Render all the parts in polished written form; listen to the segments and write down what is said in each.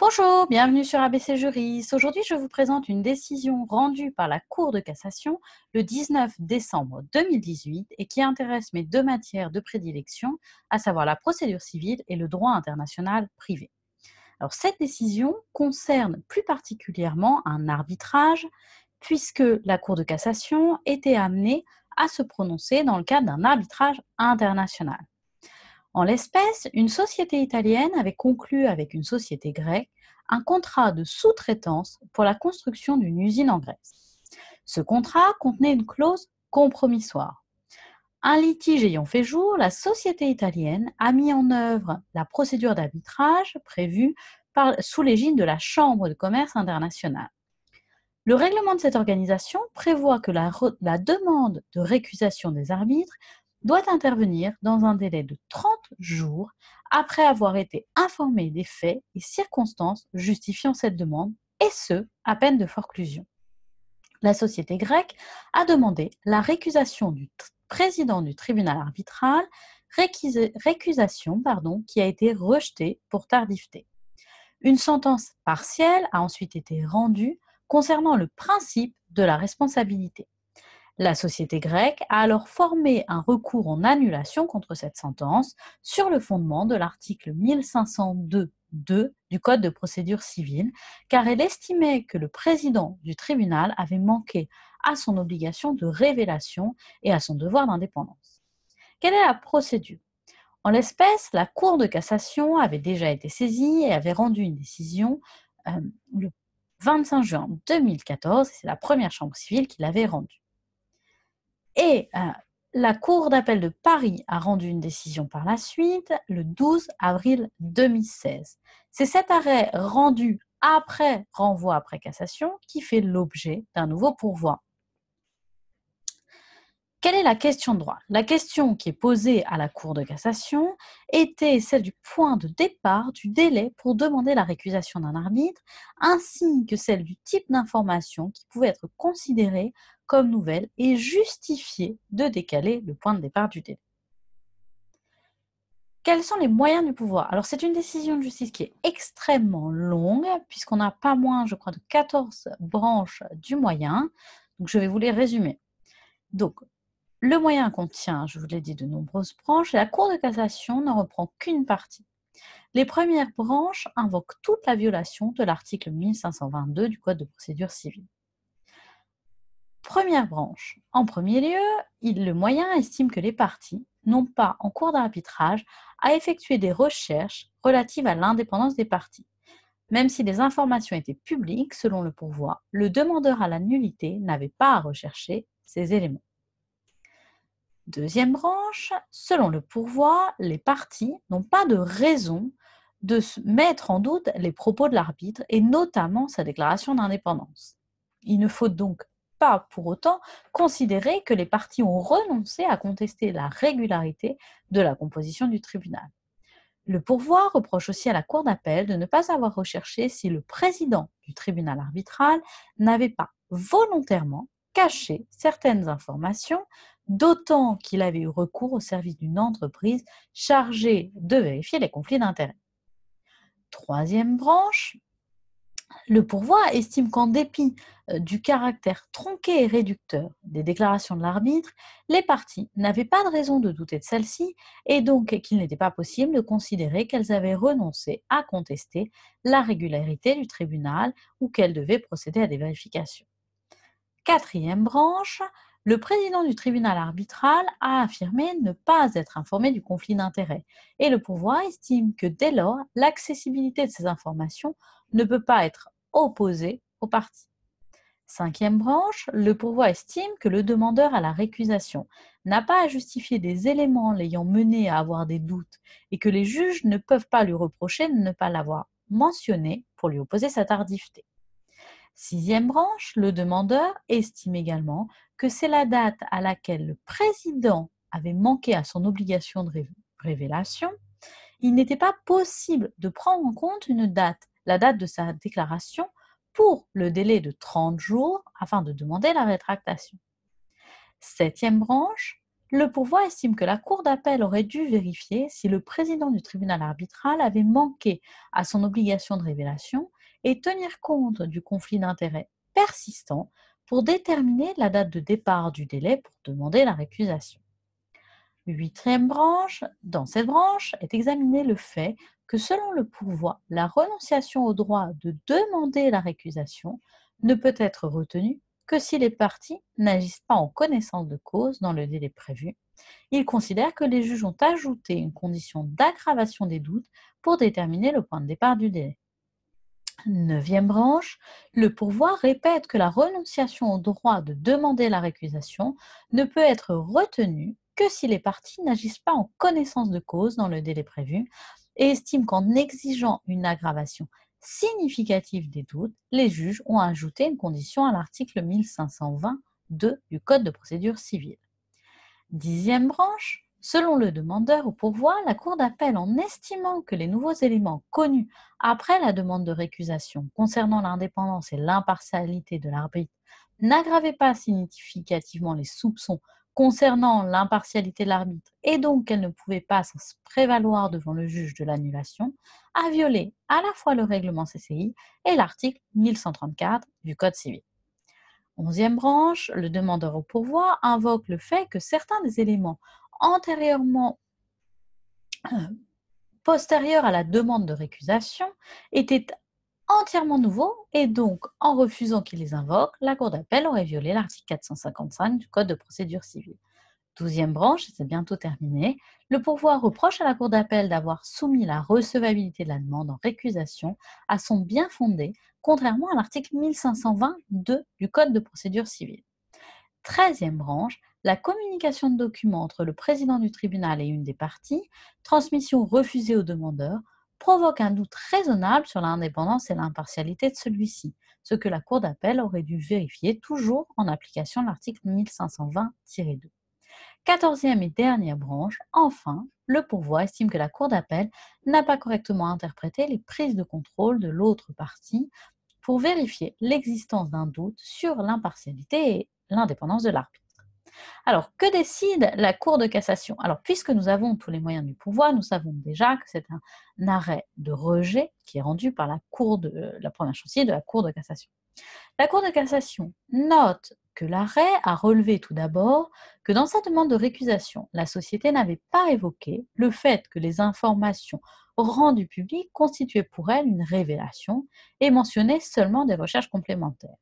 Bonjour, bienvenue sur ABC Juriste. Aujourd'hui, je vous présente une décision rendue par la Cour de cassation le 19 décembre 2018 et qui intéresse mes deux matières de prédilection, à savoir la procédure civile et le droit international privé. Alors, cette décision concerne plus particulièrement un arbitrage, puisque la Cour de cassation était amenée à se prononcer dans le cadre d'un arbitrage international. En l'espèce, une société italienne avait conclu avec une société grecque un contrat de sous-traitance pour la construction d'une usine en Grèce. Ce contrat contenait une clause compromissoire. Un litige ayant fait jour, la société italienne a mis en œuvre la procédure d'arbitrage prévue sous l'égide de la Chambre de commerce internationale. Le règlement de cette organisation prévoit que la demande de récusation des arbitres doit intervenir dans un délai de 30 jours après avoir été informé des faits et circonstances justifiant cette demande, et ce, à peine de forclusion. La société grecque a demandé la récusation du président du tribunal arbitral, récusation qui a été rejetée pour tardiveté. Une sentence partielle a ensuite été rendue concernant le principe de la responsabilité. La société grecque a alors formé un recours en annulation contre cette sentence sur le fondement de l'article 1502.2 du Code de procédure civile, car elle estimait que le président du tribunal avait manqué à son obligation de révélation et à son devoir d'indépendance. Quelle est la procédure ? En l'espèce, la Cour de cassation avait déjà été saisie et avait rendu une décision le 25 juin 2014, et c'est la première chambre civile qui l'avait rendue. Et la Cour d'appel de Paris a rendu une décision par la suite, le 12 avril 2016. C'est cet arrêt rendu après renvoi après cassation qui fait l'objet d'un nouveau pourvoi. Quelle est la question de droit ? La question qui est posée à la Cour de cassation était celle du point de départ du délai pour demander la récusation d'un arbitre, ainsi que celle du type d'information qui pouvait être considérée comme nouvelle et justifier de décaler le point de départ du délai. Quels sont les moyens du pouvoir ? Alors, c'est une décision de justice qui est extrêmement longue, puisqu'on n'a pas moins, je crois, de 14 branches du moyen. Donc, je vais vous les résumer. Donc, le moyen contient, je vous l'ai dit, de nombreuses branches et la Cour de cassation n'en reprend qu'une partie. Les premières branches invoquent toute la violation de l'article 1522 du Code de procédure civile. Première branche. En premier lieu, le moyen estime que les parties n'ont pas, en cours d'arbitrage, à effectuer des recherches relatives à l'indépendance des parties. Même si les informations étaient publiques, selon le pourvoi, le demandeur à la nullité n'avait pas à rechercher ces éléments. Deuxième branche, selon le pourvoi, les parties n'ont pas de raison de mettre en doute les propos de l'arbitre et notamment sa déclaration d'indépendance. Il ne faut donc pas pour autant considérer que les parties ont renoncé à contester la régularité de la composition du tribunal. Le pourvoi reproche aussi à la Cour d'appel de ne pas avoir recherché si le président du tribunal arbitral n'avait pas volontairement caché certaines informations, d'autant qu'il avait eu recours au service d'une entreprise chargée de vérifier les conflits d'intérêts. Troisième branche, le pourvoi estime qu'en dépit du caractère tronqué et réducteur des déclarations de l'arbitre, les parties n'avaient pas de raison de douter de celle-ci et donc qu'il n'était pas possible de considérer qu'elles avaient renoncé à contester la régularité du tribunal ou qu'elles devaient procéder à des vérifications. Quatrième branche, le président du tribunal arbitral a affirmé ne pas être informé du conflit d'intérêts et le pourvoi estime que dès lors, l'accessibilité de ces informations ne peut pas être opposée aux parties. Cinquième branche, le pourvoi estime que le demandeur à la récusation n'a pas à justifier des éléments l'ayant mené à avoir des doutes et que les juges ne peuvent pas lui reprocher de ne pas l'avoir mentionné pour lui opposer sa tardiveté. Sixième branche, le demandeur estime également que c'est la date à laquelle le président avait manqué à son obligation de révélation. Il n'était pas possible de prendre en compte la date de sa déclaration pour le délai de 30 jours afin de demander la rétractation. Septième branche, Le pourvoi estime que la Cour d'appel aurait dû vérifier si le président du tribunal arbitral avait manqué à son obligation de révélation et tenir compte du conflit d'intérêts persistant pour déterminer la date de départ du délai pour demander la récusation. Huitième branche, dans cette branche est examiné le fait que selon le pourvoi, la renonciation au droit de demander la récusation ne peut être retenue que si les parties n'agissent pas en connaissance de cause dans le délai prévu. Il considère que les juges ont ajouté une condition d'aggravation des doutes pour déterminer le point de départ du délai. Neuvième branche, le pourvoi répète que la renonciation au droit de demander la récusation ne peut être retenue que si les parties n'agissent pas en connaissance de cause dans le délai prévu et estime qu'en exigeant une aggravation significative des doutes, les juges ont ajouté une condition à l'article 1520-2 du Code de procédure civile. Dixième branche, selon le demandeur au pourvoi, la Cour d'appel, en estimant que les nouveaux éléments connus après la demande de récusation concernant l'indépendance et l'impartialité de l'arbitre n'aggravaient pas significativement les soupçons concernant l'impartialité de l'arbitre et donc qu'elle ne pouvait pas s'en prévaloir devant le juge de l'annulation, a violé à la fois le règlement CCI et l'article 1134 du Code civil. Onzième branche, le demandeur au pourvoi invoque le fait que certains des éléments postérieurs à la demande de récusation étaient entièrement nouveaux et donc, en refusant qu'il les invoque, la Cour d'appel aurait violé l'article 455 du Code de procédure civile. Douzième branche, et c'est bientôt terminé, le pourvoi reproche à la Cour d'appel d'avoir soumis la recevabilité de la demande en récusation à son bien fondé, contrairement à l'article 1520-2 du Code de procédure civile. 13e branche, la communication de documents entre le président du tribunal et une des parties, transmission refusée au demandeur, provoque un doute raisonnable sur l'indépendance et l'impartialité de celui-ci, ce que la Cour d'appel aurait dû vérifier toujours en application de l'article 1520-2. 14e et dernière branche, enfin, le pourvoi estime que la Cour d'appel n'a pas correctement interprété les prises de contrôle de l'autre partie pour vérifier l'existence d'un doute sur l'impartialité et l'indépendance de l'arbitre. Alors, que décide la Cour de cassation? Alors, puisque nous avons tous les moyens du pourvoi, nous savons déjà que c'est un arrêt de rejet qui est rendu par la Cour de la première chantier de la Cour de cassation. La Cour de cassation note que l'arrêt a relevé tout d'abord que dans sa demande de récusation, la société n'avait pas évoqué le fait que les informations rendues publiques constituaient pour elle une révélation et mentionnaient seulement des recherches complémentaires.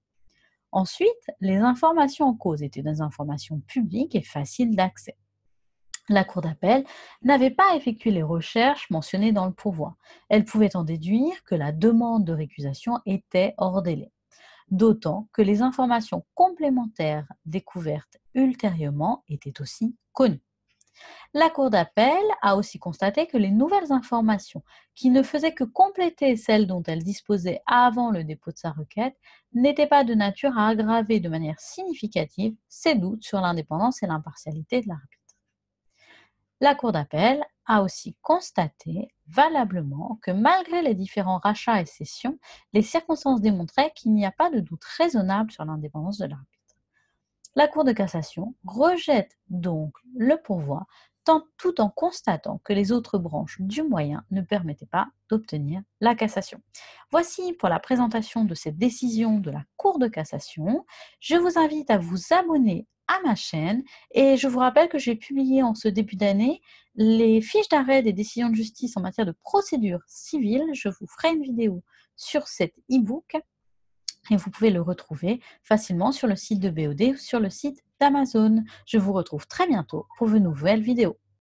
Ensuite, les informations en cause étaient des informations publiques et faciles d'accès. La Cour d'appel n'avait pas effectué les recherches mentionnées dans le pourvoi. Elle pouvait en déduire que la demande de récusation était hors délai, d'autant que les informations complémentaires découvertes ultérieurement étaient aussi connues. La Cour d'appel a aussi constaté que les nouvelles informations, qui ne faisaient que compléter celles dont elle disposait avant le dépôt de sa requête, n'étaient pas de nature à aggraver de manière significative ses doutes sur l'indépendance et l'impartialité de l'arbitre. La Cour d'appel a aussi constaté valablement que malgré les différents rachats et cessions, les circonstances démontraient qu'il n'y a pas de doute raisonnable sur l'indépendance de l'arbitre. La Cour de cassation rejette donc le pourvoi tout en constatant que les autres branches du moyen ne permettaient pas d'obtenir la cassation. Voici pour la présentation de cette décision de la Cour de cassation. Je vous invite à vous abonner à ma chaîne et je vous rappelle que j'ai publié en ce début d'année les fiches d'arrêt des décisions de justice en matière de procédure civile. Je vous ferai une vidéo sur cet e-book et vous pouvez le retrouver facilement sur le site de BOD ou sur le site d'Amazon. Je vous retrouve très bientôt pour de nouvelles vidéos.